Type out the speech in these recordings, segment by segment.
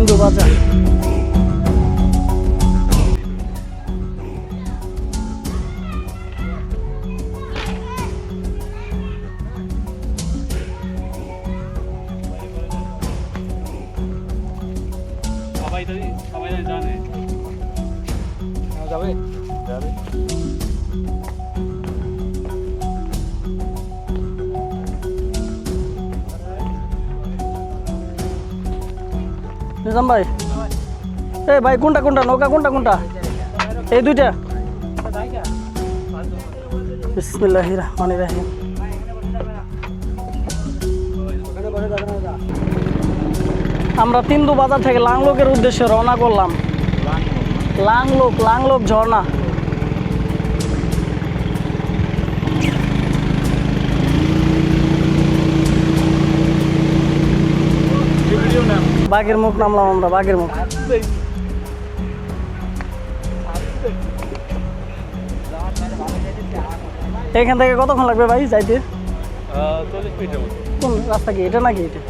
তিন্দু বাজার। সবাই জানে যাবে যাবে। নিজাম ভাই, এই ভাই কোনটা কোনটা নৌকা কোনটা কোনটা? এই দুইটা। বিসমিল্লাহির রহমানির রহিম। আমরা তিন্দু বাজার থেকে লাংলোকের উদ্দেশ্যে রওনা করলাম। লাংলোক ঝর্ণা। বাঘের মুখ নামলাম আমরা, বাঘের মুখ। এখান থেকে কতক্ষণ লাগবে ভাই যাইতে? 40 মিনিটের মতো। কোন রাস্তা কি এটা নাকি এটা?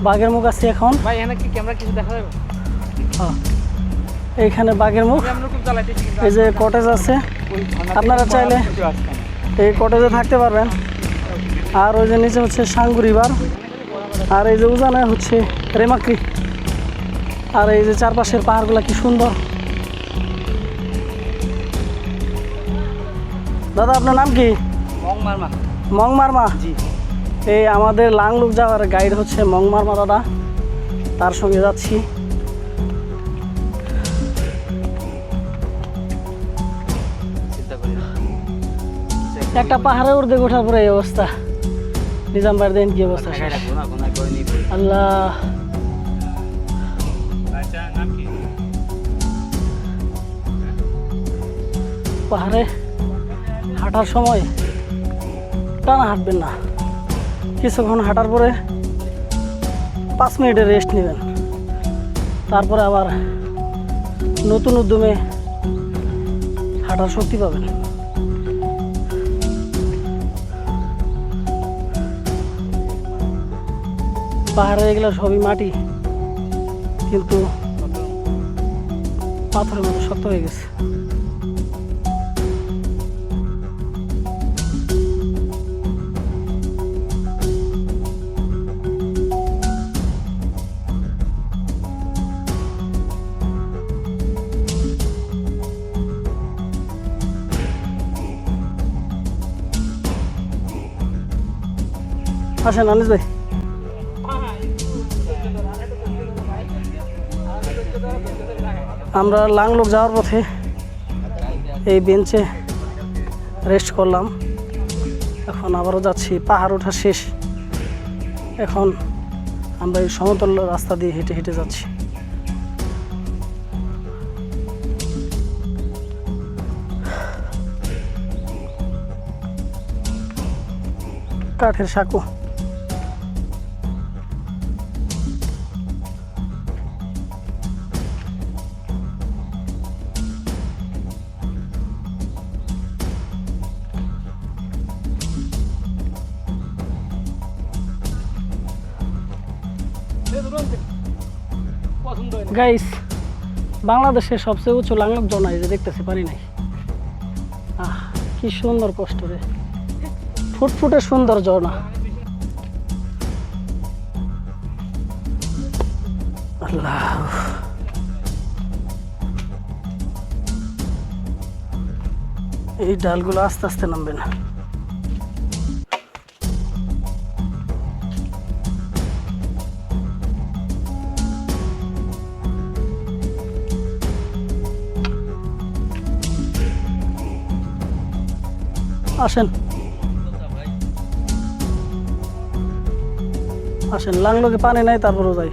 বাঘের মুখ আছে এখন। ভাই এখানে কি ক্যামেরা কিছু দেখা যাবে? হ্যাঁ, এইখানে বাঘের মুখ। এই যে কটেজ আছে, আপনারা চাইলে এই কটেজে থাকতে পারবেন। আর ওই যে নিচে হচ্ছে সাঙ্গু রিভার, আর এই যে উজানে হচ্ছে রেমাক্রি। আর এই যে চারপাশের পাহাড়গুলো কি সুন্দর। দাদা আপনার নাম কি? মংমারমা। জি। এই আমাদের লাংলুক যাওয়ার গাইড হচ্ছে মংমারমা দাদা, তার সঙ্গে যাচ্ছি। একটা পাহাড়ে উর্ধে ওঠার পরে এই অবস্থা। নিজাম ভাইয়ের দেন কি অবস্থা? আল্লাহ, পাহাড়ে হাঁটার সময় টানা হাঁটবেন না, কিছুক্ষণ হাঁটার পরে 5 মিনিটের রেস্ট নেবেন, তারপরে আবার নতুন উদ্যমে হাঁটার শক্তি পাবেন। পাহাড়ে এগুলো সবই মাটি, কিন্তু পাথরের মতো শক্ত হয়ে গেছে। আসেন আনিস ভাই। আমরা লাংলোক যাওয়ার পথে এই বেঞ্চে রেস্ট করলাম, এখন আবারও যাচ্ছি। পাহাড় ওঠা শেষ, এখন আমরা এই সমতল রাস্তা দিয়ে হেঁটে হেঁটে যাচ্ছি। কাঠের সাঁকো। গাইস, বাংলাদেশের সবচেয়ে উঁচু লাংলুক ঝর্ণা এই যে দেখতেছি, পারি নাই। কি সুন্দর কষ্ট রে, ফুটফুটে সুন্দর ঝর্ণা। আল্লাহ, এই ডালগুলো আস্তে আস্তে নামবে না। আসেন আসেন, লাংলোকে পানি নাই তারপরেও যাই।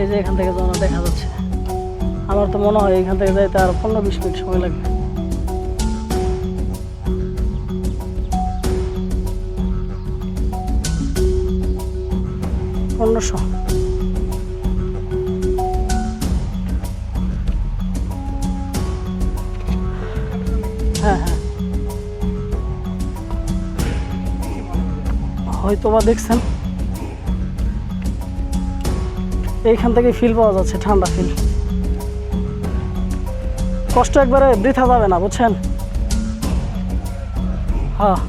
এই যে এখান থেকে যখন দেখা যাচ্ছে, আমার তো মনে হয় এখান থেকে যাইতে আর 15-20 মিনিট সময় লাগবে। হ্যাঁ হ্যাঁ, হয়তো বা দেখছেন এইখান থেকে ফিল পাওয়া যাচ্ছে, ঠান্ডা ফিল। কষ্ট একবারে বৃথা যাবে না, বুঝছেন? হ্যাঁ,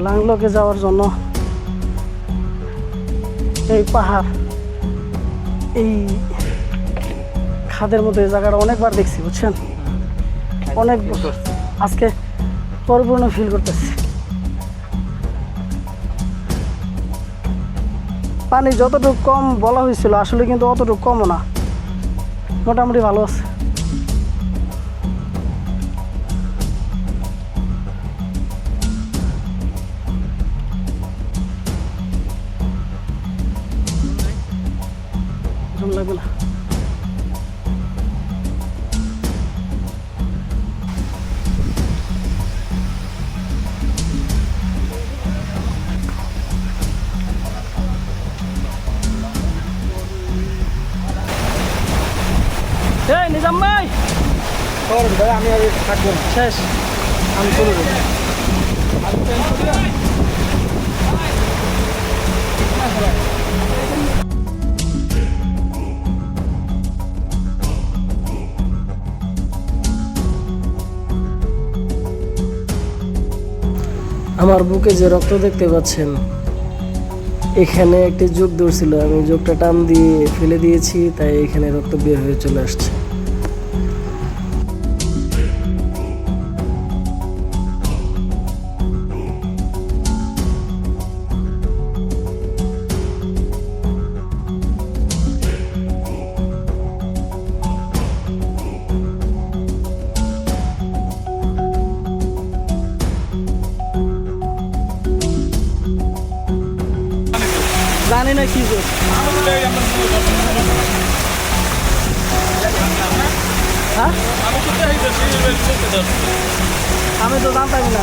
লাংলোকে যাওয়ার জন্য এই পাহাড়, এই খাদের মতো এই জায়গাটা অনেকবার দেখছি, বুঝছেন? অনেক আজকে পরিপূর্ণ ফিল করতেছি। পানি যতটুকু কম বলা হয়েছিল আসলে কিন্তু অতটুকু কমও না, মোটামুটি ভালো আছে। লাগবে না। এই নিজাম ভাই, আমি আর থাকবো না, শেষ, আমি চলে যাবো। আমার বুকে যে রক্ত দেখতে পাচ্ছেন, এখানে একটি যোগ ধরছিল, আমি যোগটা টান দিয়ে ফেলে দিয়েছি, তাই এখানে রক্ত বের হয়ে চলে আসছে। জানি না কি যোগ। হ্যাঁ, আমি তো জানতাম না।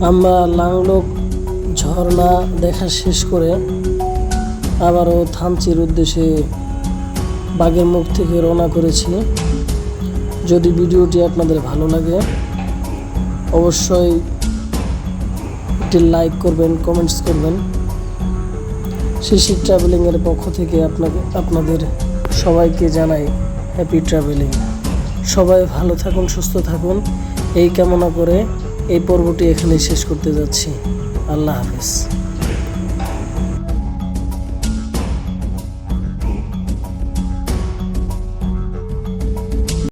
আমরা লাংলোক ঝর্ণা দেখা শেষ করে আবারও থানচির উদ্দেশ্যে বাগের মুখ থেকে রওনা করেছি। যদি ভিডিওটি আপনাদের ভালো লাগে অবশ্যই একটি লাইক করবেন, কমেন্টস করবেন। শিশির ট্রাভেলিংয়ের পক্ষ থেকে আপনাদের সবাইকে জানাই হ্যাপি ট্রাভেলিং। সবাই ভালো থাকুন, সুস্থ থাকুন, এই কামনা করে এই পর্বটি এখানে শেষ করতে যাচ্ছি। আল্লাহ হাফেজ।